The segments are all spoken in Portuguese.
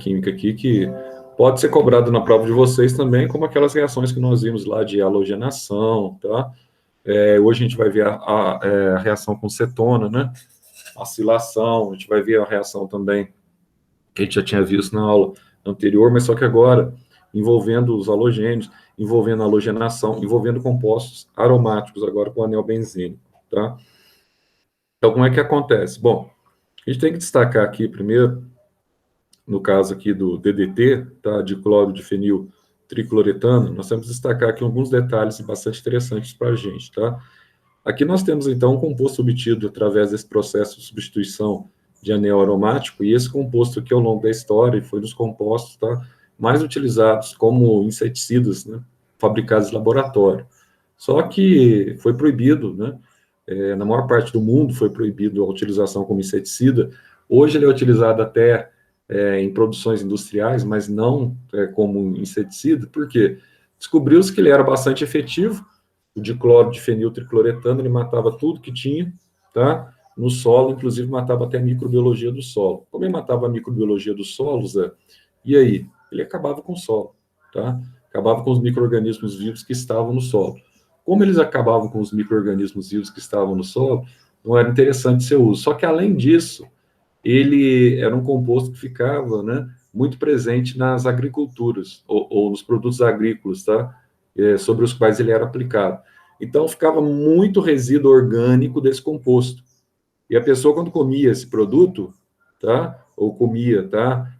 química aqui que pode ser cobrado na prova de vocês também, como aquelas reações que nós vimos lá de halogenação, tá? Hoje a gente vai ver a reação com cetona, né? Acilação, a gente vai ver a reação também que a gente já tinha visto na aula anterior, mas só que agora envolvendo os halogênios, envolvendo a halogenação, envolvendo compostos aromáticos, agora com anel benzênico, tá? Então, como é que acontece? Bom, a gente tem que destacar aqui primeiro, no caso aqui do DDT, tá? De cloro de fenil tricloretano, nós temos que destacar aqui alguns detalhes bastante interessantes para a gente, tá? Aqui nós temos, então, um composto obtido através desse processo de substituição de anel aromático, e esse composto aqui, ao longo da história, foi dos compostos, tá, mais utilizados como inseticidas, né, fabricados em laboratório. Só que foi proibido, né, na maior parte do mundo foi proibido a utilização como inseticida. Hoje ele é utilizado até em produções industriais, mas não como inseticida, porque descobriu-se que ele era bastante efetivo. O dicloro de fenil tricloretano, ele matava tudo que tinha, tá? No solo, inclusive matava até a microbiologia do solo. Como ele matava a microbiologia do solo, Zé, e aí? Ele acabava com o solo, tá? Acabava com os micro-organismos vivos que estavam no solo. Como eles acabavam com os micro-organismos vivos que estavam no solo, não era interessante seu uso. Só que, além disso, ele era um composto que ficava, né, muito presente nas agriculturas, ou nos produtos agrícolas, tá? Sobre os quais ele era aplicado. Então, ficava muito resíduo orgânico desse composto. E a pessoa, quando comia esse produto, tá? Ou comia, tá?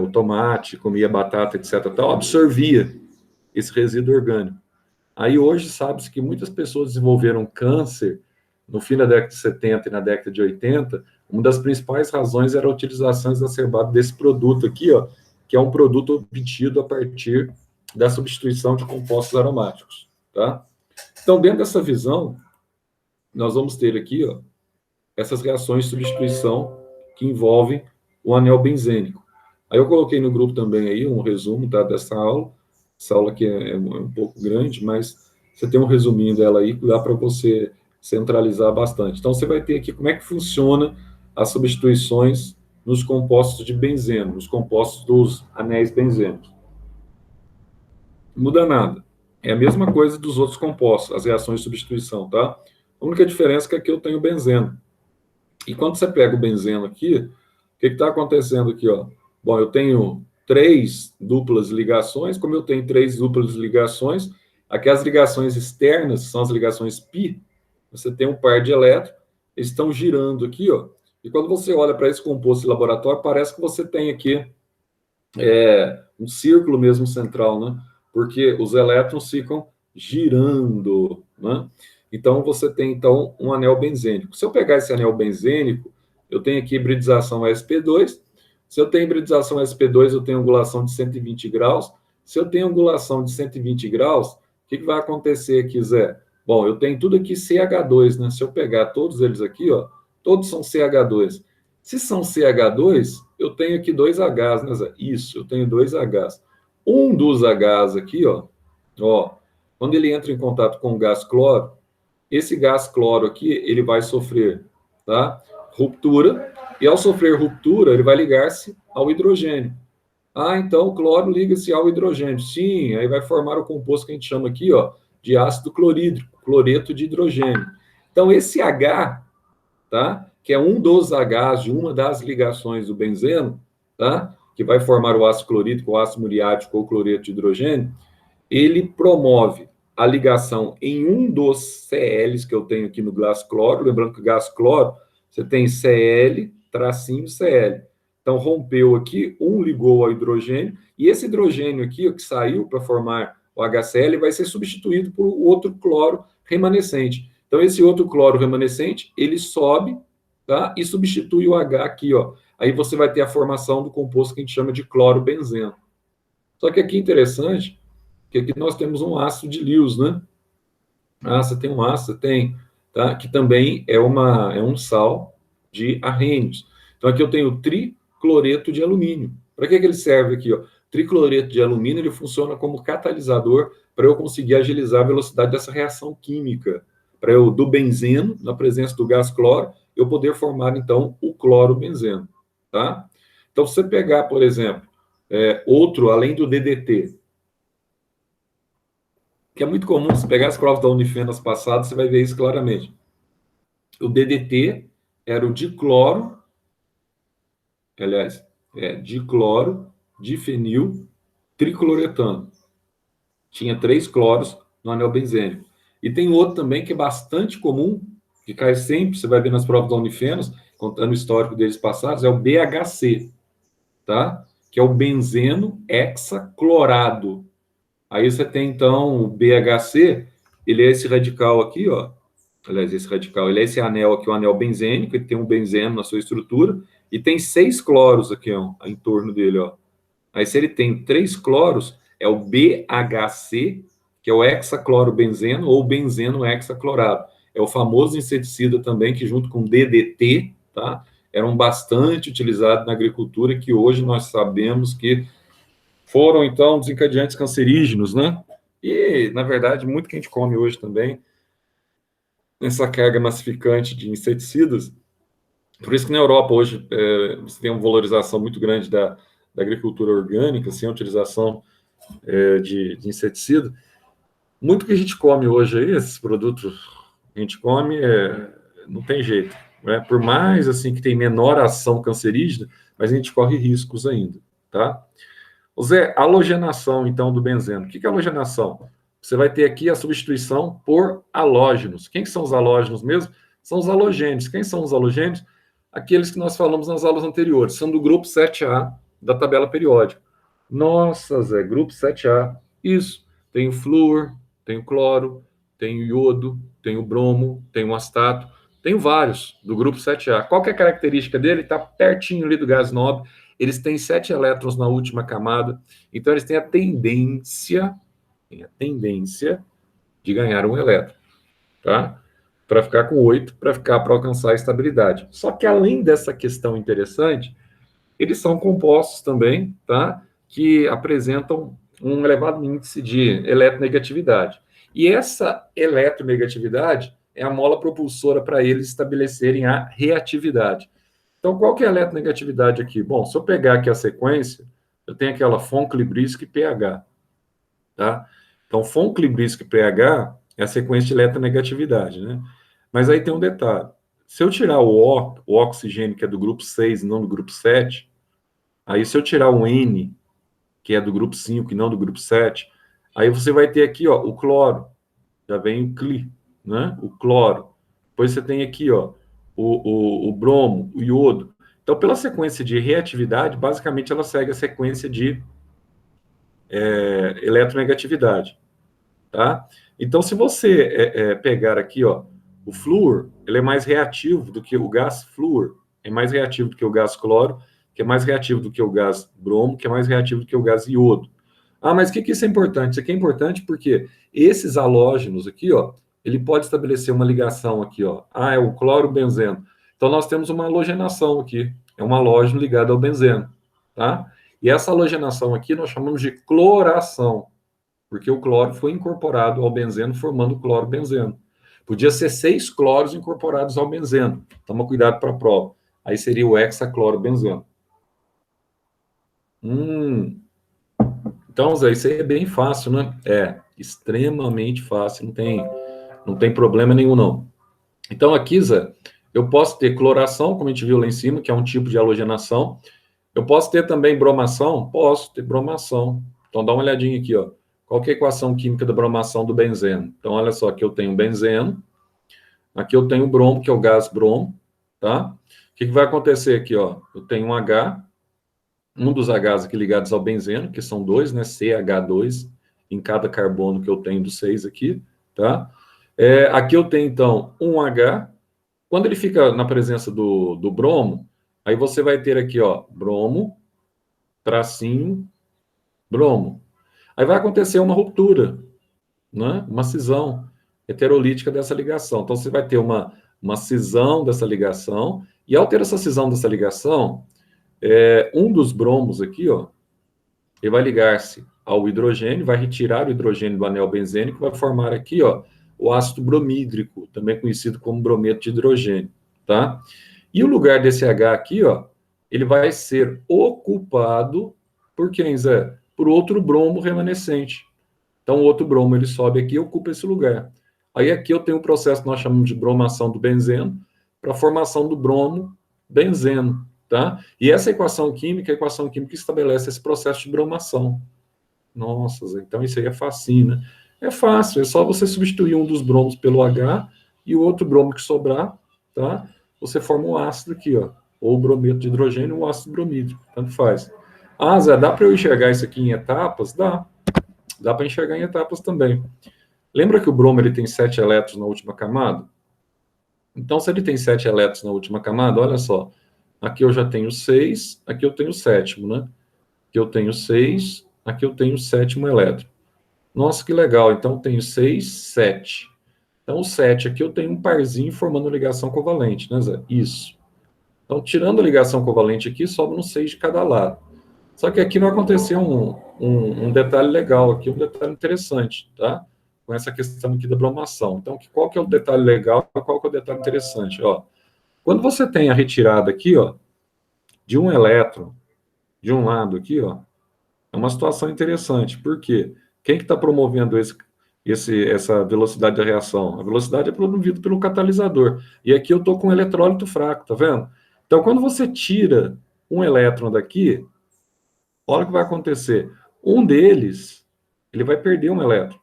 O tomate, comia batata, etc., tal, absorvia esse resíduo orgânico. Aí, hoje, sabe-se que muitas pessoas desenvolveram câncer no fim da década de 70 e na década de 80. Uma das principais razões era a utilização exacerbada desse produto aqui, ó, que é um produto obtido a partir da substituição de compostos aromáticos, tá? Então, dentro dessa visão, nós vamos ter aqui, ó, essas reações de substituição que envolvem o anel benzênico. Aí eu coloquei no grupo também aí um resumo, tá, dessa aula. Essa aula aqui é um pouco grande, mas você tem um resuminho dela aí que dá para você centralizar bastante. Então, você vai ter aqui como é que funciona as substituições nos compostos de benzeno, nos compostos dos anéis benzênicos. Não muda nada. É a mesma coisa dos outros compostos, as reações de substituição, tá? A única diferença é que aqui eu tenho benzeno. E quando você pega o benzeno aqui, o que está acontecendo aqui, ó? Bom, eu tenho 3 duplas ligações. Como eu tenho 3 duplas ligações, aqui as ligações externas, são as ligações π, você tem um par de elétrons, eles estão girando aqui, ó. E quando você olha para esse composto de laboratório, parece que você tem aqui um círculo mesmo central, né? Porque os elétrons ficam girando, né? Então, você tem, então, um anel benzênico. Se eu pegar esse anel benzênico, eu tenho aqui hibridização sp2. Se eu tenho hibridização sp2, eu tenho angulação de 120 graus. Se eu tenho angulação de 120 graus, o que vai acontecer aqui, Zé? Bom, eu tenho tudo aqui CH2, né? Se eu pegar todos eles aqui, ó, todos são CH2. Se são CH2, eu tenho aqui 2 Hs, né, Zé? Isso, eu tenho 2 Hs. Um dos Hs aqui, ó, quando ele entra em contato com o gás cloro, esse gás cloro aqui, ele vai sofrer, tá, ruptura, e ao sofrer ruptura, ele vai ligar-se ao hidrogênio. Ah, então o cloro liga-se ao hidrogênio. Sim, aí vai formar o composto que a gente chama aqui, ó, de ácido clorídrico, cloreto de hidrogênio. Então, esse H, tá, que é um dos Hs de uma das ligações do benzeno, tá, que vai formar o ácido clorídrico, o ácido muriático ou cloreto de hidrogênio, ele promove a ligação em um dos CLs que eu tenho aqui no gás cloro. Lembrando que o gás cloro, você tem Cl, tracinho, Cl. Então, rompeu aqui, um ligou ao hidrogênio, e esse hidrogênio aqui, ó, que saiu para formar o HCl, vai ser substituído por outro cloro remanescente. Então, esse outro cloro remanescente, ele sobe, tá, e substitui o H aqui, ó. Aí você vai ter a formação do composto que a gente chama de clorobenzeno. Só que aqui é interessante que aqui nós temos um ácido de Lewis, né? Ah, você tem um ácido, tem, tá? Que também é um sal de arrênios. Então, aqui eu tenho tricloreto de alumínio. Para que ele serve aqui, ó? Tricloreto de alumínio, ele funciona como catalisador para eu conseguir agilizar a velocidade dessa reação química. Para eu, do benzeno, na presença do gás cloro, eu poder formar, então, o clorobenzeno, tá? Então, se você pegar, por exemplo, Outro, além do DDT, que é muito comum, se pegar as provas da Unifenas passadas, você vai ver isso claramente. O DDT era o dicloro, aliás, dicloro, difenil, tricloretano. Tinha 3 cloros no anel benzênico. E tem outro também que é bastante comum, que cai sempre, você vai ver nas provas da Unifenas, contando o histórico deles passados, é o BHC, tá? Que é o benzeno hexaclorado. Aí você tem, então, o BHC, ele é esse radical aqui, ó. Aliás, esse radical, ele é esse anel aqui, o anel benzênico, ele tem um benzeno na sua estrutura, e tem 6 cloros aqui, ó, em torno dele, ó. Aí, se ele tem 3 cloros, é o BHC, que é o hexaclorobenzeno ou benzeno hexaclorado. É o famoso inseticida também, que junto com DDT, tá? Eram bastante utilizados na agricultura, que hoje nós sabemos que foram, então, desencadeantes cancerígenos, né? E, na verdade, muito que a gente come hoje também, essa carga massificante de inseticidas. Por isso que na Europa hoje você tem uma valorização muito grande da agricultura orgânica, sem a utilização de inseticida. Muito que a gente come hoje aí, esses produtos que a gente come, não tem jeito. Né? Por mais assim que tem menor ação cancerígena, mas a gente corre riscos ainda, tá? Zé, halogenação, então, do benzeno. O que é halogenação? Você vai ter aqui a substituição por halógenos. Quem que são os halógenos mesmo? São os halogênios. Quem são os halogênios? Aqueles que nós falamos nas aulas anteriores. São do grupo 7A da tabela periódica. Nossa, Zé, grupo 7A. Isso. Tem o flúor, tem o cloro, tem o iodo, tem o bromo, tem o astato. Tem vários do grupo 7A. Qual que é a característica dele? Está pertinho ali do gás nobre. Eles têm 7 elétrons na última camada, então eles têm a tendência de ganhar um elétron, tá? Para ficar com 8, para alcançar a estabilidade. Só que além dessa questão interessante, eles são compostos também, tá? Que apresentam um elevado índice de eletronegatividade. E essa eletronegatividade é a mola propulsora para eles estabelecerem a reatividade. Então, qual que é a eletronegatividade aqui? Bom, se eu pegar aqui a sequência, eu tenho aquela von-Klibrisky pH, tá? Então, von-Klibrisky pH é a sequência de eletronegatividade, né? Mas aí tem um detalhe. Se eu tirar o oxigênio, que é do grupo 6 e não do grupo 7, aí se eu tirar o N, que é do grupo 5 e não do grupo 7, aí você vai ter aqui, ó, o cloro. Já vem o Cli, né? O cloro. Depois você tem aqui, ó, o bromo, o iodo. Então, pela sequência de reatividade, basicamente ela segue a sequência de eletronegatividade, tá? Então, se você pegar aqui, ó, o flúor, ele é mais reativo do que o gás flúor, é mais reativo do que o gás cloro, que é mais reativo do que o gás bromo, que é mais reativo do que o gás iodo. Ah, mas o que isso é importante? Isso aqui é importante porque esses halógenos aqui, ó, ele pode estabelecer uma ligação aqui, ó. Ah, é o cloro-benzeno. Então, nós temos uma halogenação aqui. É um halógeno ligado ao benzeno, tá? E essa halogenação aqui nós chamamos de cloração, porque o cloro foi incorporado ao benzeno, formando o cloro-benzeno. Podia ser 6 cloros incorporados ao benzeno. Toma cuidado para a prova. Aí seria o hexaclorobenzeno. Então, Zé, isso aí é bem fácil, né? É, extremamente fácil, não tem problema nenhum, não. Então, aqui, Zé, eu posso ter cloração, como a gente viu lá em cima, que é um tipo de halogenação. Eu posso ter também bromação? Posso ter bromação. Então, dá uma olhadinha aqui, ó. Qual que é a equação química da bromação do benzeno? Então, olha só, aqui eu tenho benzeno, aqui eu tenho bromo, que é o gás bromo, tá? O que vai acontecer aqui, ó? Eu tenho um H, um dos Hs aqui ligados ao benzeno, que são 2, né? CH2, em cada carbono que eu tenho dos 6 aqui, tá? Aqui eu tenho, então, um H. Quando ele fica na presença do bromo, aí você vai ter aqui, ó, bromo, tracinho, bromo. Aí vai acontecer uma ruptura, né? Uma cisão heterolítica dessa ligação. Então, você vai ter uma cisão dessa ligação, e ao ter essa cisão dessa ligação, um dos bromos aqui, ó, ele vai ligar-se ao hidrogênio, vai retirar o hidrogênio do anel benzênico, vai formar aqui, ó, o ácido bromídrico, também conhecido como brometo de hidrogênio, tá? E o lugar desse H aqui, ó, ele vai ser ocupado Por quem, Zé? Por outro bromo remanescente. Então, o outro bromo, ele sobe aqui e ocupa esse lugar. Aí, aqui eu tenho um processo que nós chamamos de bromação do benzeno para a formação do bromo benzeno, tá? E essa equação química é a equação química que estabelece esse processo de bromação. Nossa, Zé, então isso aí é facinho, né? É fácil, é só você substituir um dos bromos pelo H e o outro bromo que sobrar, tá? Você forma um ácido aqui, ó. Ou brometo de hidrogênio ou ácido bromídrico, tanto faz. Ah, Zé, dá para eu enxergar isso aqui em etapas? Dá. Dá para enxergar em etapas também. Lembra que o bromo ele tem 7 elétrons na última camada? Então, se ele tem 7 elétrons na última camada, olha só. Aqui eu já tenho 6, aqui eu tenho o sétimo, né? Aqui eu tenho 6, aqui eu tenho o sétimo elétron. Nossa, que legal. Então, eu tenho 6, 7. Então, o 7 aqui eu tenho um parzinho formando ligação covalente, né, Zé? Isso. Então, tirando a ligação covalente aqui, sobra um 6 de cada lado. Só que aqui vai acontecer um detalhe legal aqui, um detalhe interessante, tá? Com essa questão aqui da bromação. Então, qual que é o detalhe legal e qual que é o detalhe interessante? Ó, quando você tem a retirada aqui, ó, de um elétron, de um lado aqui, ó, é uma situação interessante. Por quê? Quem que está promovendo essa velocidade da reação? A velocidade é promovida pelo catalisador. E aqui eu estou com um eletrólito fraco, tá vendo? Então, quando você tira um elétron daqui, olha o que vai acontecer. Um deles, ele vai perder um elétron.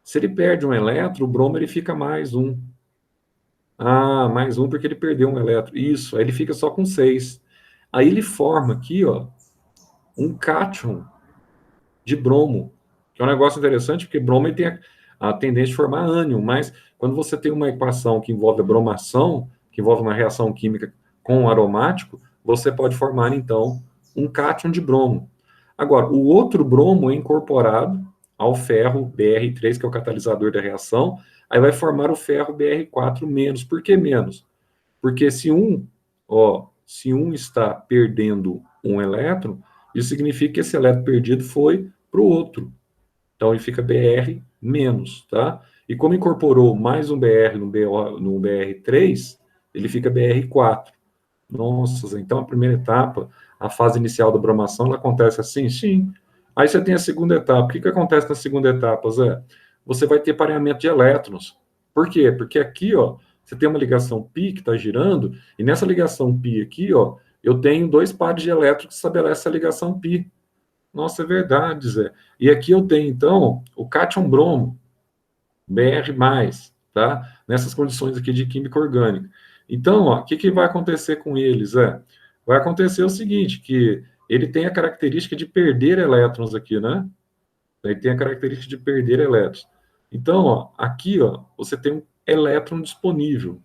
Se ele perde um elétron, o bromo ele fica mais um. Ah, mais um porque ele perdeu um elétron. Isso, aí ele fica só com 6. Aí ele forma aqui, ó, um cátion de bromo, que é um negócio interessante, porque bromo ele tem a tendência de formar ânion, mas quando você tem uma equação que envolve a bromação, que envolve uma reação química com um aromático, você pode formar, então, um cátion de bromo. Agora, o outro bromo é incorporado ao ferro Br3, que é o catalisador da reação, aí vai formar o ferro Br4 menos. Por que menos? Porque se um está perdendo um elétron, isso significa que esse elétron perdido foi para o outro. Então, ele fica Br menos, tá? E como incorporou mais um Br no Br3, ele fica Br4. Nossa, então a primeira etapa, a fase inicial da bromação, ela acontece assim? Sim. Aí você tem a segunda etapa. O que acontece na segunda etapa, Zé? Você vai ter pareamento de elétrons. Por quê? Porque aqui, ó, você tem uma ligação π que está girando, e nessa ligação π aqui, ó, eu tenho 2 pares de elétrons que estabelecem essa ligação π. Nossa, é verdade, Zé. E aqui eu tenho, então, o cátion bromo, Br+, tá? Nessas condições aqui de química orgânica. Então, ó, o que vai acontecer com eles, Zé? Vai acontecer o seguinte, que ele tem a característica de perder elétrons aqui, né? Ele tem a característica de perder elétrons. Então, ó, aqui, ó, você tem um elétron disponível.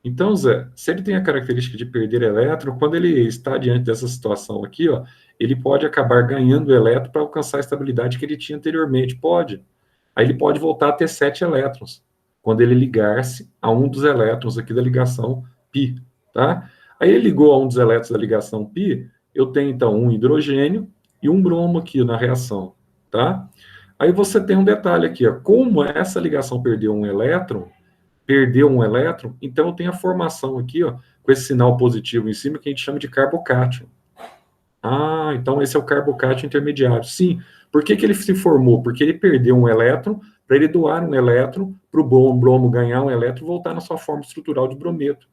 Então, Zé, se ele tem a característica de perder elétron, quando ele está diante dessa situação aqui, ó, ele pode acabar ganhando elétron para alcançar a estabilidade que ele tinha anteriormente. Pode. Aí ele pode voltar a ter 7 elétrons, quando ele ligar-se a um dos elétrons aqui da ligação π, tá? Aí ele ligou a um dos elétrons da ligação π, eu tenho, então, um hidrogênio e um bromo aqui na reação, tá? Aí você tem um detalhe aqui, ó, como essa ligação perdeu um elétron, então eu tenho a formação aqui, ó, com esse sinal positivo em cima, que a gente chama de carbocátion. Ah, então esse é o carbocátion intermediário. Sim. Por que ele se formou? Porque ele perdeu um elétron, para ele doar um elétron, para o bromo ganhar um elétron e voltar na sua forma estrutural de brometo,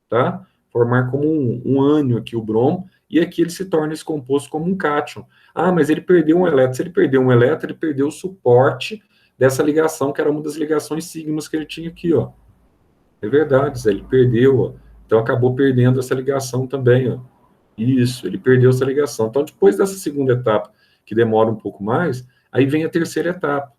tá? Formar como um ânion aqui o bromo, e aqui ele se torna esse composto como um cátion. Ah, mas ele perdeu um elétron. Se ele perdeu um elétron, ele perdeu o suporte dessa ligação, que era uma das ligações sigmas que ele tinha aqui, ó. É verdade, Zé, ele perdeu, ó. Então acabou perdendo essa ligação também, ó. Isso, ele perdeu essa ligação. Então, depois dessa segunda etapa, que demora um pouco mais, aí vem a terceira etapa.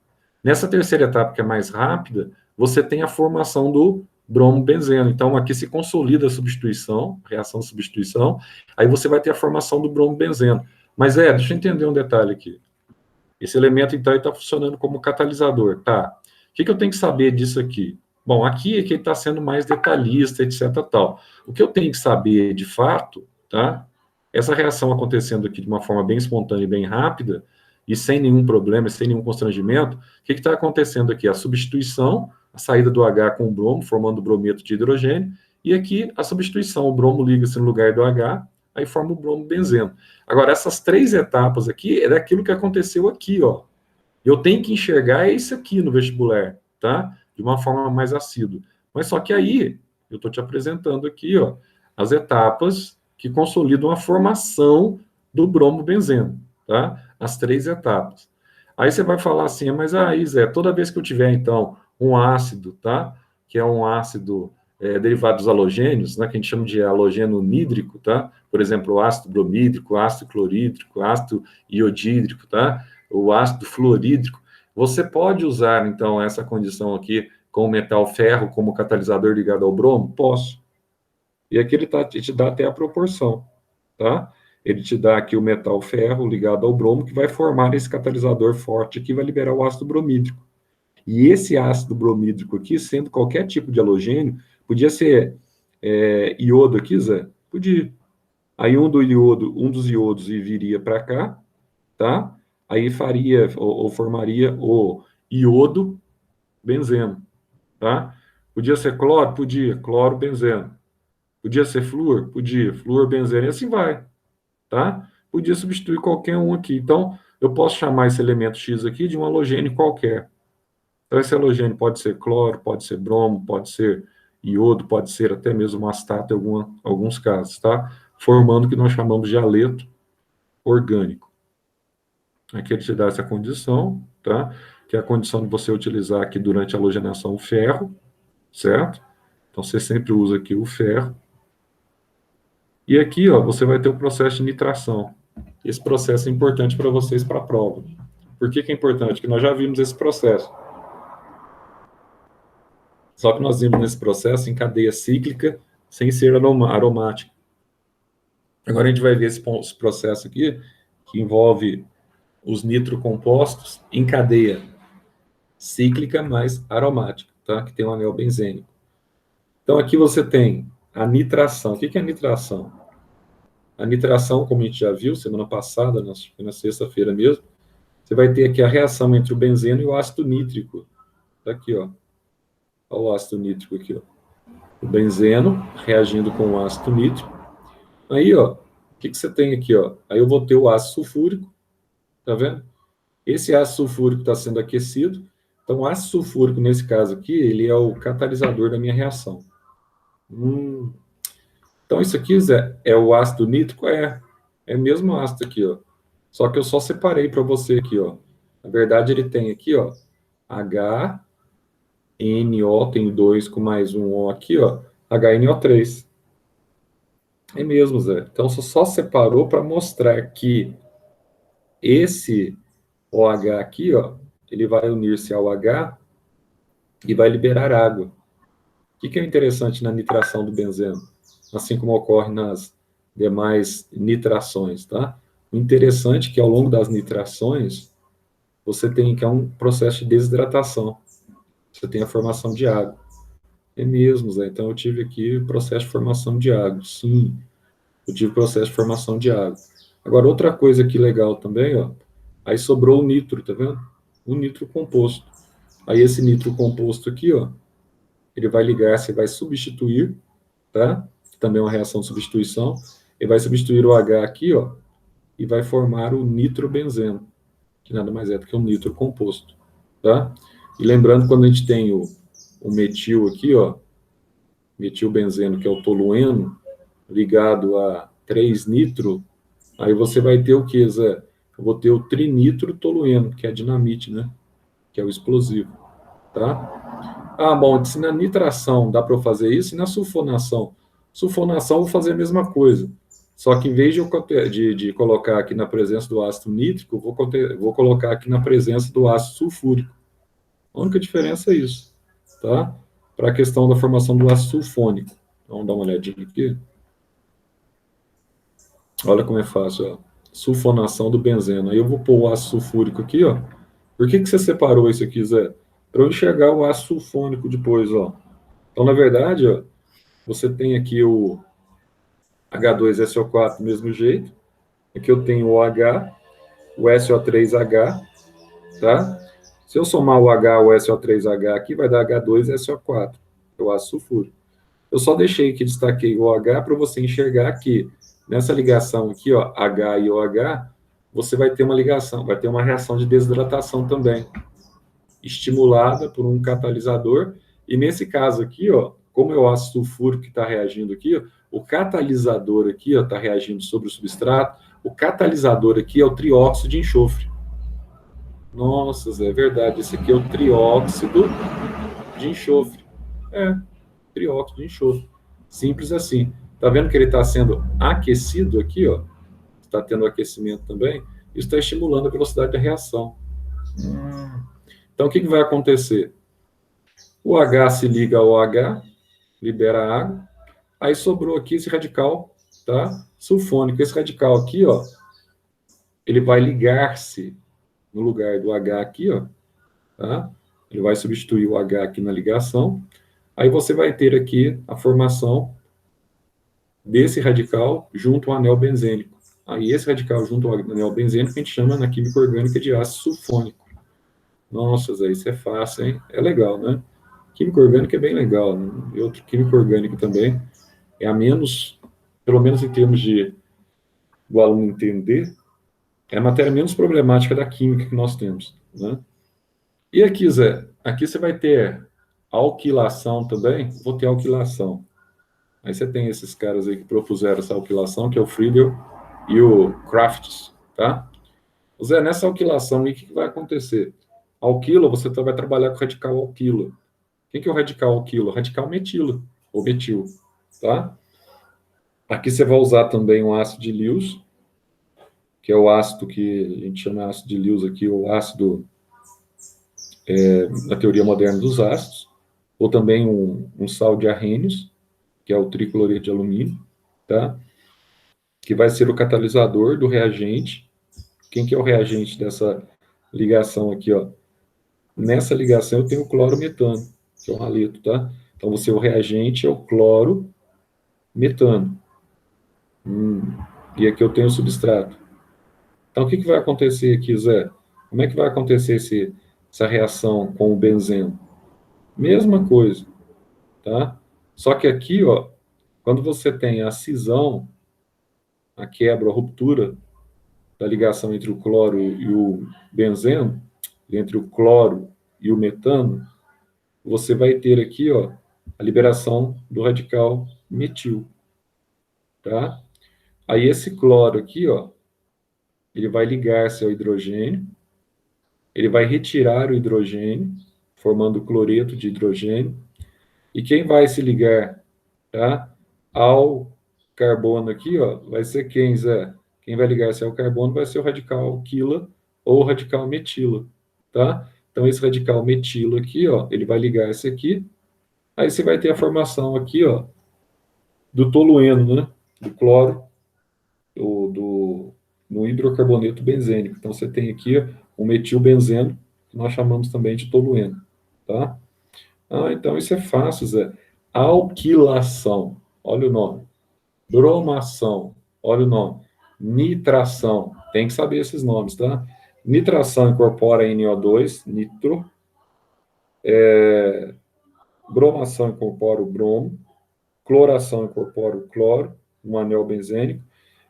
Nessa terceira etapa, que é mais rápida, você tem a formação do bromo-benzeno. Então, aqui se consolida a substituição, reação de substituição, aí você vai ter a formação do bromo-benzeno. Mas, deixa eu entender um detalhe aqui. Esse elemento, então, está funcionando como catalisador, tá? O que eu tenho que saber disso aqui? Bom, aqui é que ele está sendo mais detalhista, etc, tal. O que eu tenho que saber, de fato, tá? Essa reação acontecendo aqui de uma forma bem espontânea e bem rápida, e sem nenhum problema, sem nenhum constrangimento, o que está acontecendo aqui? A substituição, a saída do H com o bromo, formando o brometo de hidrogênio, e aqui a substituição, o bromo liga-se no lugar do H, aí forma o bromo-benzeno. Agora, essas 3 etapas aqui é daquilo que aconteceu aqui, ó. Eu tenho que enxergar isso aqui no vestibular, tá? De uma forma mais assídua. Mas só que aí, eu estou te apresentando aqui, ó, as etapas que consolidam a formação do bromo-benzeno, tá? As 3 etapas. Aí você vai falar assim, mas aí, Zé, toda vez que eu tiver, então, um ácido, tá? Que é um ácido derivado dos halogênios, né? Que a gente chama de halogênio nídrico, tá? Por exemplo, o ácido bromídrico, o ácido clorídrico, o ácido iodídrico, tá? O ácido fluorídrico. Você pode usar, então, essa condição aqui com o metal ferro como catalisador ligado ao bromo? Posso. E aqui ele te dá até a proporção, tá? Ele te dá aqui o metal ferro ligado ao bromo, que vai formar esse catalisador forte aqui, vai liberar o ácido bromídrico. E esse ácido bromídrico aqui, sendo qualquer tipo de halogênio, podia ser iodo aqui, Zé? Podia. Aí um dos iodos viria para cá, tá? Aí faria, ou formaria o iodo benzeno, tá? Podia ser cloro? Podia, cloro benzeno. Podia ser flúor? Podia, flúor benzeno, e assim vai, tá? Podia substituir qualquer um aqui. Então, eu posso chamar esse elemento X aqui de um halogênio qualquer. Então, esse halogênio pode ser cloro, pode ser bromo, pode ser iodo, pode ser até mesmo astato em alguns casos, tá? Formando o que nós chamamos de haleto orgânico. Aqui ele te dá essa condição, tá? Que é a condição de você utilizar aqui durante a halogenação o ferro, certo? Então, você sempre usa aqui o ferro. E aqui, ó, você vai ter o processo de nitração. Esse processo é importante para vocês para a prova. Por que é importante? Porque nós já vimos esse processo. Só que nós vimos nesse processo em cadeia cíclica, sem ser aromática. Agora a gente vai ver esse processo aqui, que envolve os nitrocompostos em cadeia cíclica mais aromática, tá? Que tem um anel benzênico. Então aqui você tem a nitração. O que é a nitração? A nitração, como a gente já viu semana passada, na sexta-feira mesmo, você vai ter aqui a reação entre o benzeno e o ácido nítrico. Tá aqui, ó. Olha o ácido nítrico aqui, ó. O benzeno reagindo com o ácido nítrico. Aí, ó, o que você tem aqui, ó? Aí eu vou ter o ácido sulfúrico, tá vendo? Esse ácido sulfúrico está sendo aquecido. Então, o ácido sulfúrico, nesse caso aqui, ele é o catalisador da minha reação. Então, isso aqui, Zé, é o ácido nítrico? É o mesmo ácido aqui, ó. Só que eu só separei para você aqui, ó. Na verdade, ele tem aqui, ó, HNO, tem 2 com mais um O aqui, ó, HNO3. É mesmo, Zé. Então, você só separou para mostrar que esse OH aqui, ó, ele vai unir-se ao H e vai liberar água. O que é interessante na nitração do benzeno? Assim como ocorre nas demais nitrações, tá? O interessante é que ao longo das nitrações, você tem que é um processo de desidratação. Você tem a formação de água. É mesmo, Zé. Então eu tive aqui o processo de formação de água. Sim, eu tive o processo de formação de água. Agora, outra coisa aqui legal também, ó. Aí sobrou o nitro, tá vendo? O nitro composto. Aí esse nitro composto aqui, ó, ele vai ligar, você vai substituir, tá? Também é uma reação de substituição. Ele vai substituir o H aqui, ó, e vai formar o nitrobenzeno, que nada mais é do que um nitro composto, tá? E lembrando, quando a gente tem o metil aqui, ó, metilbenzeno, que é o tolueno, ligado a 3-nitro, aí você vai ter o que, Zé? Eu vou ter o trinitrotolueno, que é a dinamite, né? Que é o explosivo, tá? Ah, bom, se na nitração dá para eu fazer isso, e na sulfonação? Sulfonação eu vou fazer a mesma coisa. Só que em vez de colocar aqui na presença do ácido nítrico, eu vou colocar aqui na presença do ácido sulfúrico. A única diferença é isso, tá? Para a questão da formação do ácido sulfônico. Vamos dar uma olhadinha aqui. Olha como é fácil, ó. Sulfonação do benzeno. Aí eu vou pôr o ácido sulfúrico aqui, ó. Por que você separou isso aqui, Zé? Para eu enxergar o ácido sulfônico depois, ó. Então, na verdade, ó, você tem aqui o H2SO4 do mesmo jeito. Aqui eu tenho o H, o SO3H, tá? Se eu somar o H, o SO3H aqui, vai dar H2SO4, que é o ácido sulfúrico. Eu só deixei que destaquei o H para você enxergar que Nessa ligação aqui, ó, H e OH, você vai ter uma ligação, vai ter uma reação de desidratação também, estimulada por um catalisador. E nesse caso aqui, ó, como é o ácido sulfúrico que está reagindo aqui, ó, o catalisador aqui está reagindo sobre o substrato, o catalisador aqui é o trióxido de enxofre. Nossa, Zé, é verdade, esse aqui é o trióxido de enxofre. É, trióxido de enxofre. Simples assim. Tá vendo que ele está sendo aquecido aqui, ó? Está tendo aquecimento também. Isso está estimulando a velocidade da reação. Então, o que vai acontecer? O H se liga ao OH, libera água. Aí sobrou aqui esse radical, tá? Sulfônico. Esse radical aqui, ó, ele vai ligar-se no lugar do H aqui, ó, tá? Ele vai substituir o H aqui na ligação. Aí você vai ter aqui a formação desse radical junto ao anel benzênico. Aí esse radical junto ao anel benzênico a gente chama na química orgânica de ácido sulfônico. Nossa, Zé, isso é fácil, hein? É legal, né? Química orgânica é bem legal, né? E outra química orgânica também é a menos, pelo menos em termos de do aluno entender, é a matéria menos problemática da química que nós temos, né? E aqui, Zé, aqui você vai ter alquilação também, vou ter alquilação. Aí você tem esses caras aí que propuseram essa alquilação, que é o Friedel e o Crafts, tá? Zé, nessa alquilação aí, o que vai acontecer? Alquila, você vai trabalhar com o radical alquila. Quem que é o radical alquila? Radical metila, ou metil, tá? Aqui você vai usar também o ácido de Lewis, que é o ácido que a gente chama ácido de Lewis aqui, o ácido na teoria moderna dos ácidos, ou também um sal de arrênios, que é o tricloreto de alumínio, tá? Que vai ser o catalisador do reagente. Quem que é o reagente dessa ligação aqui, ó? Nessa ligação eu tenho o clorometano, que é um haleto, tá? Então, o reagente é o cloro metano. E aqui eu tenho o substrato. Então, o que vai acontecer aqui, Zé? Como é que vai acontecer essa reação com o benzeno? Mesma coisa, tá? Só que aqui, ó, quando você tem a cisão, a quebra, a ruptura da ligação entre o cloro e o benzeno, entre o cloro e o metano, você vai ter aqui, ó, a liberação do radical metil, tá? Aí esse cloro aqui, ó, ele vai ligar-se ao hidrogênio, ele vai retirar o hidrogênio, formando o cloreto de hidrogênio, e quem vai se ligar, tá, ao carbono aqui, ó, vai ser quem, Zé? Quem vai ligar-se ao carbono vai ser o radical alquila ou o radical metila, tá? Então, esse radical metilo aqui, ó, ele vai ligar-se aqui, aí você vai ter a formação aqui, ó, do tolueno, né? Do cloro, no hidrocarboneto benzênico. Então, você tem aqui o metilbenzeno, que nós chamamos também de tolueno, tá? Ah, então isso é fácil, Zé. Alquilação, olha o nome. Bromação, olha o nome. Nitração, tem que saber esses nomes, tá? Nitração incorpora NO2, nitro. Bromação incorpora o bromo. Cloração incorpora o cloro, um anel benzênico.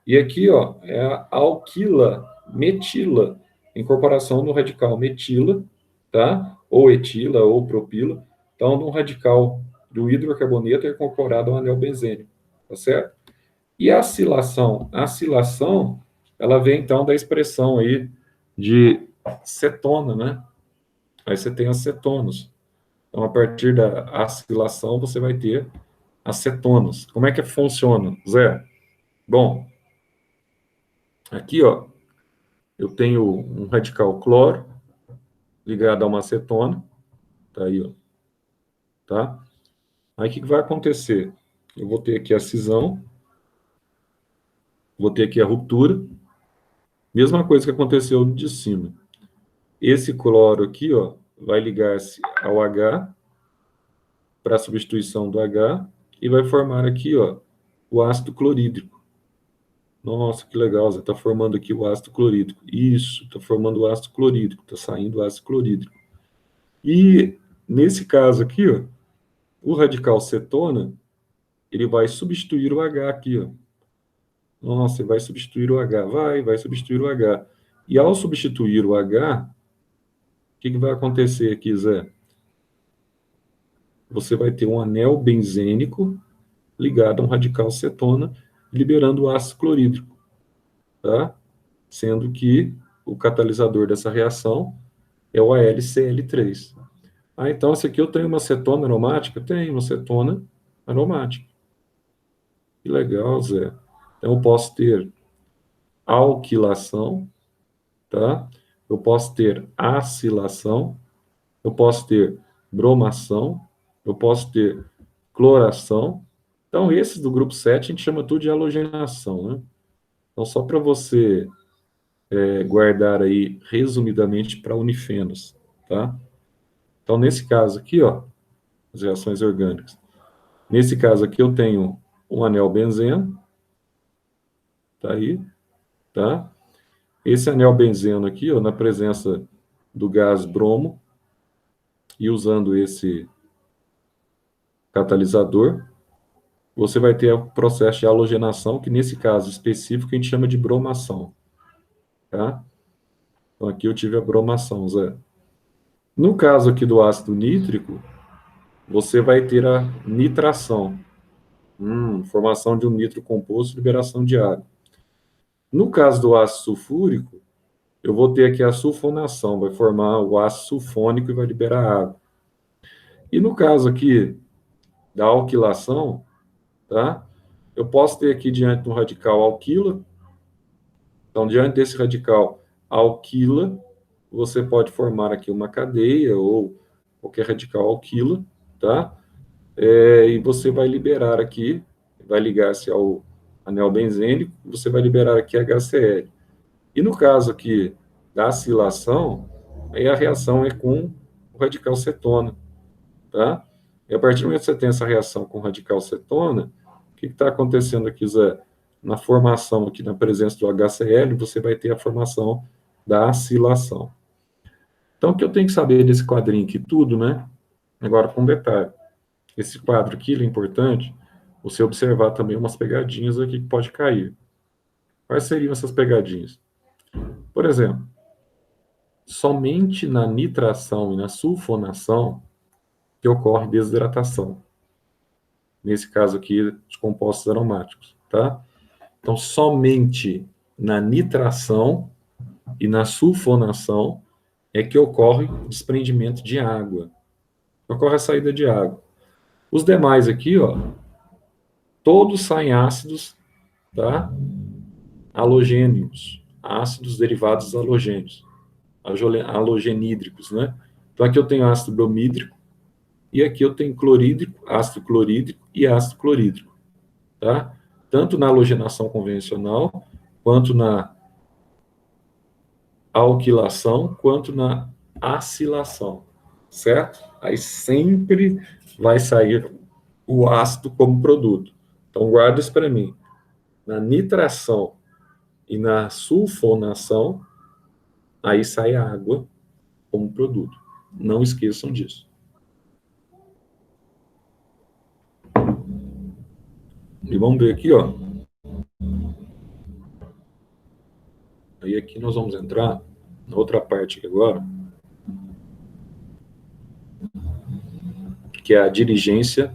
E aqui, ó, é a alquila metila, incorporação no radical metila, tá? Ou etila, ou propila. Então, no radical do hidrocarboneto é incorporado ao anel benzênico, tá certo? E a acilação? A acilação, ela vem, então, da expressão aí de cetona, né? Aí você tem as cetonas. Então, a partir da acilação, você vai ter as cetonas. Como é que funciona, Zé? Bom, aqui, ó, eu tenho um radical cloro ligado a uma acetona, tá aí, ó, tá? Aí o que vai acontecer? Eu vou ter aqui a cisão, vou ter aqui a ruptura, mesma coisa que aconteceu de cima. Esse cloro aqui, ó, vai ligar-se ao H para a substituição do H e vai formar aqui, ó, o ácido clorídrico. Nossa, que legal, você está formando aqui o ácido clorídrico. Isso, está formando o ácido clorídrico, está saindo o ácido clorídrico. E nesse caso aqui, ó, o radical cetona, ele vai substituir o H aqui, ó. Nossa, vai substituir o H. Vai substituir o H. E ao substituir o H, o que vai acontecer aqui, Zé? Você vai ter um anel benzênico ligado a um radical cetona, liberando o ácido clorídrico, tá? Sendo que o catalisador dessa reação é o AlCl3. Ah, então esse aqui eu tenho uma cetona aromática? Tenho uma cetona aromática. Que legal, Zé. Então eu posso ter alquilação, tá? Eu posso ter acilação, eu posso ter bromação, eu posso ter cloração. Então, esses do grupo 7 a gente chama tudo de halogenação, né? Então, só para você guardar aí resumidamente para unifenos, tá? Então, nesse caso aqui, ó, as reações orgânicas. Nesse caso aqui, eu tenho um anel benzeno, tá aí, tá? Esse anel benzeno aqui, ó, na presença do gás bromo, e usando esse catalisador, você vai ter o processo de halogenação, que nesse caso específico a gente chama de bromação, tá? Então aqui eu tive a bromação, Zé. No caso aqui do ácido nítrico, você vai ter a nitração. Formação de um nitro composto, liberação de água. No caso do ácido sulfúrico, eu vou ter aqui a sulfonação, vai formar o ácido sulfônico e vai liberar água. E no caso aqui da alquilação, tá? Eu posso ter aqui diante de um radical alquila. Então, diante desse radical alquila, você pode formar aqui uma cadeia ou qualquer radical alquila, tá? E você vai liberar aqui, vai ligar-se ao anel benzênico, você vai liberar aqui HCl. E no caso aqui da acilação, aí a reação é com o radical cetona, tá? E a partir do momento que você tem essa reação com o radical cetona, o que está acontecendo aqui, Zé? Na formação aqui, na presença do HCl, você vai ter a formação da acilação. Então, o que eu tenho que saber desse quadrinho aqui? Tudo, né? Agora, com um detalhe. Esse quadro aqui, ele é importante você observar também umas pegadinhas aqui que pode cair. Quais seriam essas pegadinhas? Por exemplo, somente na nitração e na sulfonação que ocorre desidratação. Nesse caso aqui, de compostos aromáticos, tá? Então, somente na nitração e na sulfonação é que ocorre o desprendimento de água. Ocorre a saída de água. Os demais aqui, ó, todos saem ácidos, tá? Halogênios, ácidos derivados halogênios, halogenídricos, né? Então aqui eu tenho ácido bromídrico e aqui eu tenho clorídrico, ácido clorídrico e ácido clorídrico, tá? Tanto na halogenação convencional, quanto na alquilação, quanto na acilação, certo? Aí sempre vai sair o ácido como produto. Então guarda isso para mim. Na nitração e na sulfonação, aí sai a água como produto. Não esqueçam disso. E vamos ver aqui, ó. Aí aqui nós vamos entrar na outra parte aqui agora, que é a dirigência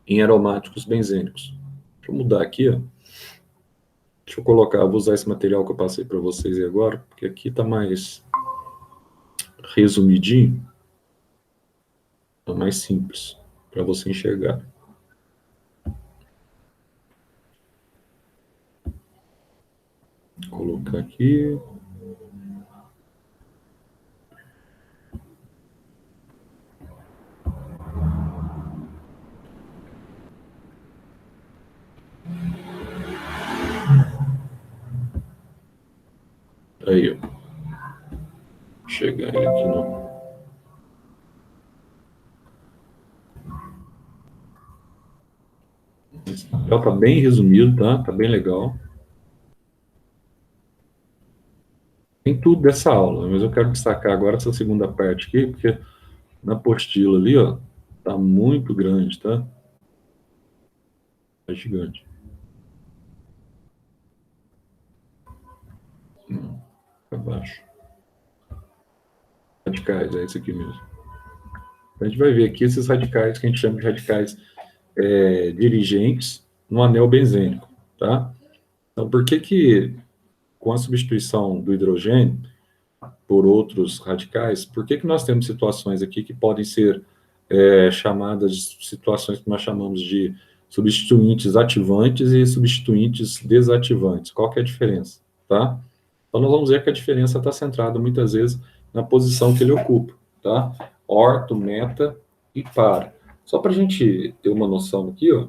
em aromáticos benzênicos. Deixa eu mudar aqui, ó. Deixa eu colocar, vou usar esse material que eu passei para vocês aí agora, porque aqui está mais resumidinho, está mais simples para você enxergar. Vou colocar aqui. Aí, ó. Chegar ele aqui no... Esse papel tá bem resumido, tá? Tá bem legal. Tem tudo dessa aula, mas eu quero destacar agora essa segunda parte aqui, porque na apostila ali, ó, tá muito grande, tá? Tá gigante. Abaixo. Radicais, é esse aqui mesmo. A gente vai ver aqui esses radicais que a gente chama de radicais dirigentes no anel benzênico, tá? Então, por que com a substituição do hidrogênio por outros radicais, por que nós temos situações aqui que podem ser chamadas de situações que nós chamamos de substituintes ativantes e substituintes desativantes? Qual que é a diferença, tá? Então, nós vamos ver que a diferença está centrada, muitas vezes, na posição que ele ocupa, tá? Orto, meta e para. Só para a gente ter uma noção aqui, ó,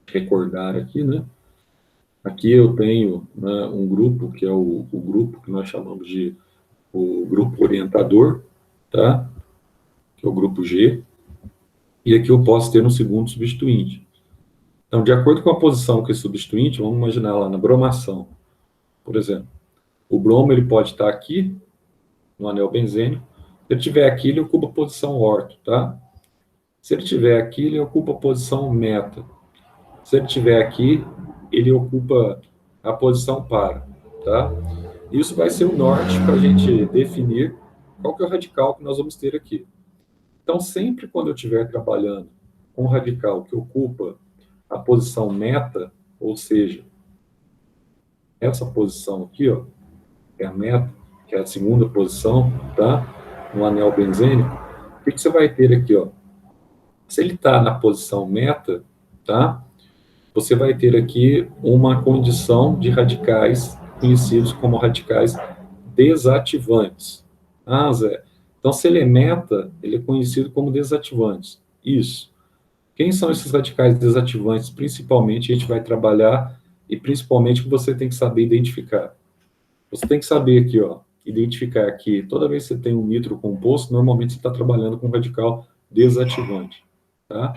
recordar aqui, né? Aqui eu tenho, né, um grupo, que é o grupo que nós chamamos de o grupo orientador, tá? Que é o grupo G. E aqui eu posso ter um segundo substituinte. Então, de acordo com a posição que é substituinte, vamos imaginar lá na bromação, por exemplo. O bromo ele pode estar aqui, no anel benzênico. Se ele estiver aqui, ele ocupa a posição orto, tá? Se ele estiver aqui, ele ocupa a posição meta. Se ele estiver aqui, ele ocupa a posição para, tá? Isso vai ser o norte para a gente definir qual que é o radical que nós vamos ter aqui. Então, sempre quando eu estiver trabalhando com um radical que ocupa a posição meta, ou seja, essa posição aqui, ó, é a meta, que é a segunda posição, tá? No anel benzênico, o que você vai ter aqui, ó? Se ele está na posição meta, tá? Você vai ter aqui uma condição de radicais conhecidos como radicais desativantes. Ah, Zé, então se ele é meta, ele é conhecido como desativantes. Isso. Quem são esses radicais desativantes? Principalmente a gente vai trabalhar e principalmente que você tem que saber identificar. Você tem que saber aqui, ó, identificar que toda vez que você tem um nitro composto, normalmente você está trabalhando com um radical desativante, tá?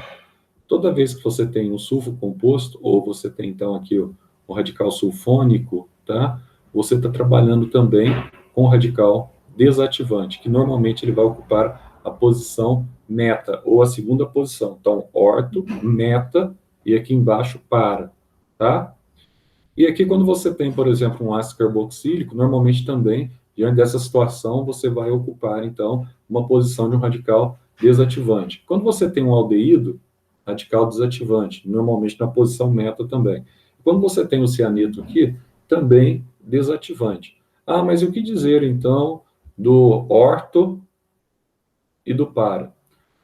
Toda vez que você tem um sulfo composto, ou você tem então aqui o radical sulfônico, tá? Você está trabalhando também com o radical desativante, que normalmente ele vai ocupar a posição meta, ou a segunda posição. Então, orto, meta, e aqui embaixo para, tá? E aqui quando você tem, por exemplo, um ácido carboxílico, normalmente também, diante dessa situação, você vai ocupar, então, uma posição de um radical desativante. Quando você tem um aldeído, radical desativante, normalmente na posição meta também. Quando você tem o cianeto aqui, também desativante. Ah, mas e o que dizer, então, do orto e do para?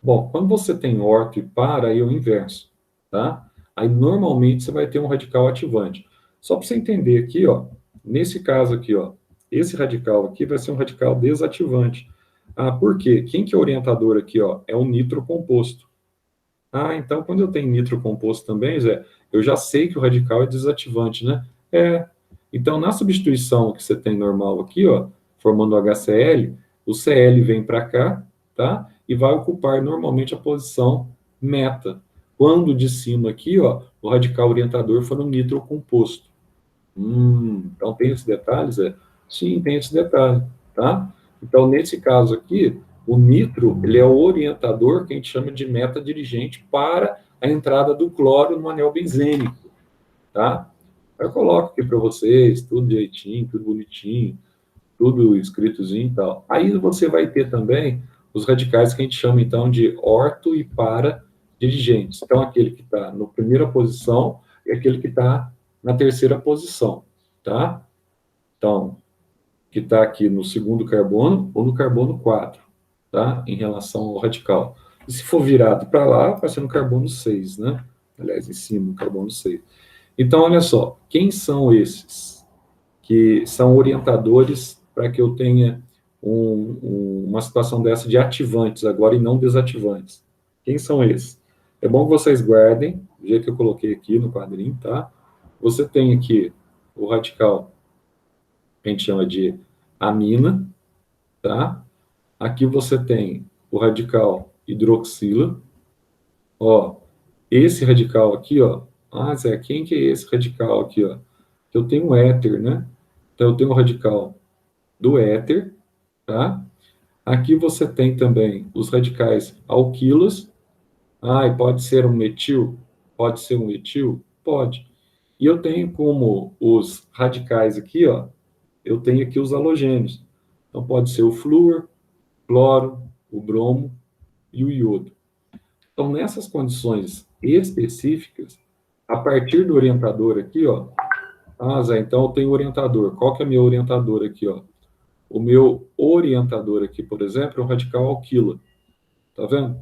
Bom, quando você tem orto e para, aí é o inverso, tá? Aí, normalmente, você vai ter um radical ativante. Só para você entender aqui, ó, nesse caso aqui, ó, esse radical aqui vai ser um radical desativante. Ah, por quê? Quem que é o orientador aqui, ó? É o nitro composto. Ah, então quando eu tenho nitro composto também, Zé, eu já sei que o radical é desativante, né? É. Então, na substituição que você tem normal aqui, ó, formando o HCl, o Cl vem para cá, tá? E vai ocupar normalmente a posição meta. Quando de cima aqui, ó, o radical orientador for um nitro composto. Então tem esse detalhe, Zé? Sim, tem esse detalhe, tá? Então, nesse caso aqui, o nitro, ele é o orientador que a gente chama de meta dirigente para a entrada do cloro no anel benzênico, tá? Eu coloco aqui para vocês, tudo direitinho, tudo bonitinho, tudo escritozinho e tal. Aí você vai ter também os radicais que a gente chama, então, de orto e para dirigentes. Então, aquele que está na primeira posição e aquele que está na terceira posição, tá? Então, que está aqui no segundo carbono ou no carbono 4, tá? Em relação ao radical. E se for virado para lá, vai ser no carbono 6, né? Aliás, em cima, no carbono 6. Então, olha só, quem são esses que são orientadores para que eu tenha uma situação dessa de ativantes agora e não desativantes? Quem são esses? É bom que vocês guardem, do jeito que eu coloquei aqui no quadrinho, tá? Você tem aqui o radical que a gente chama de amina, tá? Aqui você tem o radical hidroxila. Ó, esse radical aqui, ó. Ah, Zé, quem que é esse radical aqui, ó? Eu tenho um éter, né? Então eu tenho o radical do éter, tá? Aqui você tem também os radicais alquilos. Ah, e pode ser um metil? Pode ser um etil? Pode. E eu tenho como os radicais aqui, ó, eu tenho aqui os halogênios. Então, pode ser o flúor, cloro, o bromo e o iodo. Então, nessas condições específicas, a partir do orientador aqui, ó, Zé, então eu tenho orientador. Qual que é meu orientador aqui, ó? O meu orientador aqui, por exemplo, é o radical alquila. Tá vendo?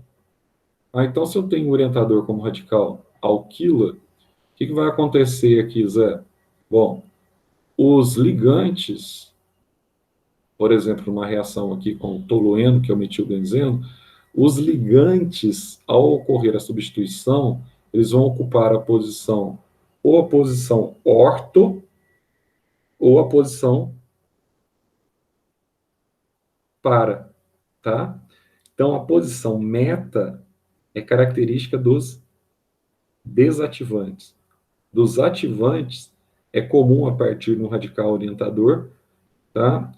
Então, se eu tenho um orientador como radical alquila, o que vai acontecer aqui, Zé? Bom, os ligantes, por exemplo, uma reação aqui com o tolueno, que é o metilbenzeno, os ligantes, ao ocorrer a substituição, eles vão ocupar a posição, ou a posição orto, ou a posição para, tá? Então, a posição meta é característica dos desativantes. Dos ativantes, é comum a partir de um radical orientador, tá?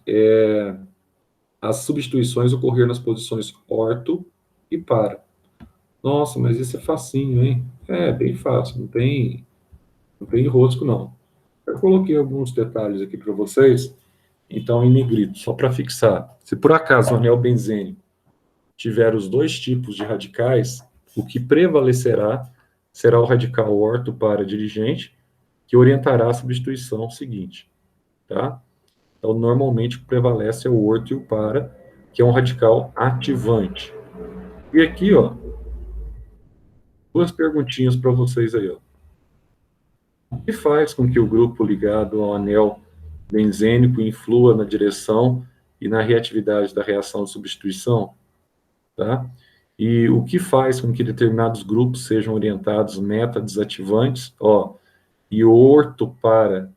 As substituições ocorrer nas posições orto e para. Nossa, mas isso é facinho, hein? É, bem fácil, não tem enrosco, não. Eu coloquei alguns detalhes aqui para vocês, então em negrito, só para fixar. Se por acaso o anel benzênico tiver os dois tipos de radicais, o que prevalecerá será o radical orto para dirigente, que orientará a substituição seguinte, tá? Então, normalmente, o que prevalece é o orto e o para, que é um radical ativante. E aqui, ó, duas perguntinhas para vocês aí, ó. O que faz com que o grupo ligado ao anel benzênico influa na direção e na reatividade da reação de substituição, tá? E o que faz com que determinados grupos sejam orientados meta-desativantes, ó, e orto para,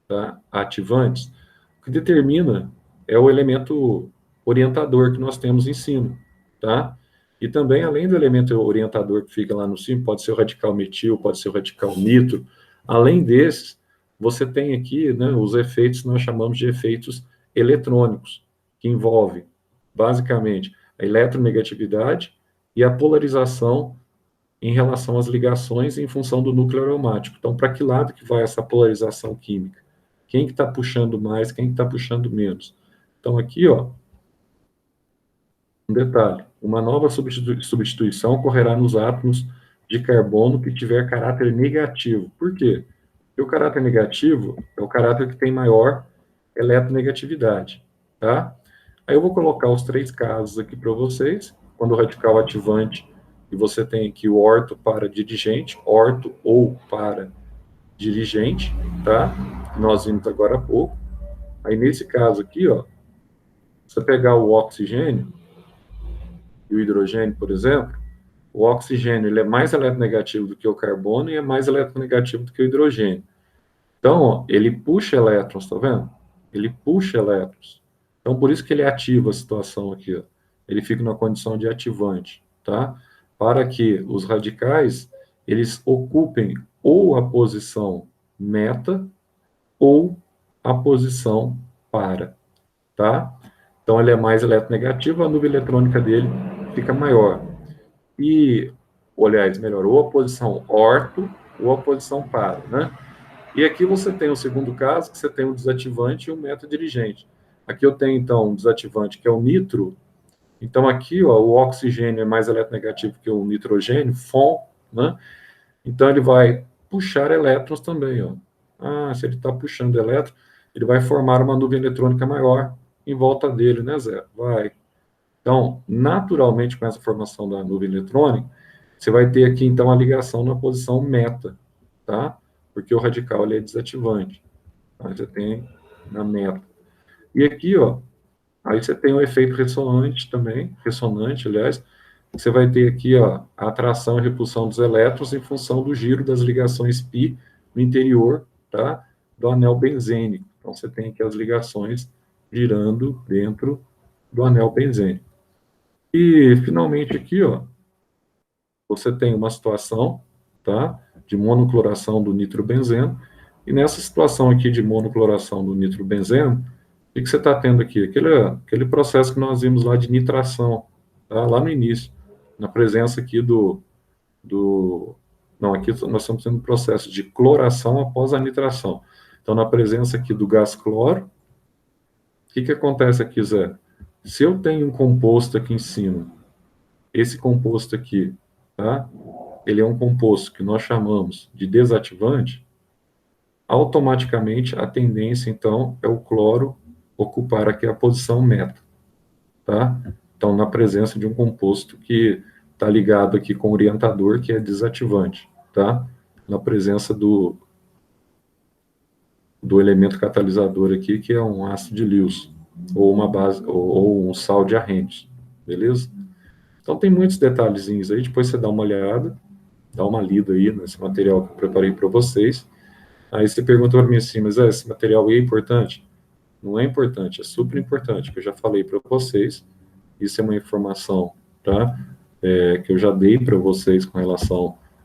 tá, ativantes? O que determina é o elemento orientador que nós temos em cima, tá? E também, além do elemento orientador que fica lá no cimo, pode ser o radical metil, pode ser o radical nitro. Além desses, você tem aqui, né, os efeitos que nós chamamos de efeitos eletrônicos, que envolvem, basicamente, a eletronegatividade e a polarização em relação às ligações em função do núcleo aromático. Então, para que lado que vai essa polarização química? Quem que está puxando mais, quem que está puxando menos? Então, aqui, ó, um detalhe, uma nova substituição ocorrerá nos átomos de carbono que tiver caráter negativo. Por quê? Porque o caráter negativo é o caráter que tem maior eletronegatividade, tá? Aí eu vou colocar os três casos aqui para vocês, quando o radical ativante, e você tem aqui o orto para dirigente, orto ou para dirigente, tá? Nós vimos agora há pouco. Aí nesse caso aqui, ó, você pegar o oxigênio e o hidrogênio, por exemplo, o oxigênio ele é mais eletronegativo do que o carbono e é mais eletronegativo do que o hidrogênio. Então, ó, ele puxa elétrons, tá vendo? Ele puxa elétrons. Então, por isso que ele ativa a situação aqui, ó. Ele fica na condição de ativante, tá? Para que os radicais, eles ocupem ou a posição meta ou a posição para, tá? Então, ele é mais eletronegativo, a nuvem eletrônica dele fica maior. E, aliás, melhorou a posição orto ou a posição para, né? E aqui você tem o segundo caso, que você tem um desativante e um meta-dirigente. Aqui eu tenho, então, um desativante, que é o nitro. Então, aqui, ó, o oxigênio é mais eletronegativo que o nitrogênio, FON, né? Então, ele vai puxar elétrons também, ó. Se ele está puxando elétrons, ele vai formar uma nuvem eletrônica maior em volta dele, né, Zé? Vai. Então, naturalmente, com essa formação da nuvem eletrônica, você vai ter aqui, então, a ligação na posição meta, tá? Porque o radical ele é desativante. Aí você tem na meta. E aqui, ó, aí você tem o efeito ressonante também, ressonante, aliás, você vai ter aqui, ó, a atração e repulsão dos elétrons em função do giro das ligações π no interior, tá? Do anel benzênico. Então, você tem aqui as ligações girando dentro do anel benzênico. E, finalmente, aqui, ó, você tem uma situação, tá, de monocloração do nitrobenzeno, e nessa situação aqui de monocloração do nitrobenzeno, o que você está tendo aqui? Aquele processo que nós vimos lá de nitração, tá, lá no início, na presença aqui não, aqui nós estamos tendo um processo de cloração após a nitração. Então, na presença aqui do gás cloro, que acontece aqui, Zé? Se eu tenho um composto aqui em cima, esse composto aqui, tá? Ele é um composto que nós chamamos de desativante, automaticamente a tendência, então, é o cloro ocupar aqui a posição meta, tá? Então, na presença de um composto que está ligado aqui com o orientador, que é desativante, tá? Na presença do elemento catalisador aqui, que é um ácido de Lewis, ou uma base, ou um sal de Arrhenius, beleza? Então, tem muitos detalhezinhos aí, depois você dá uma olhada, dá uma lida aí nesse material que eu preparei para vocês. Aí você perguntou para mim assim, mas esse material aí é importante? Não é importante, é super importante, que eu já falei para vocês. Isso é uma informação, tá? Que eu já dei para vocês com relação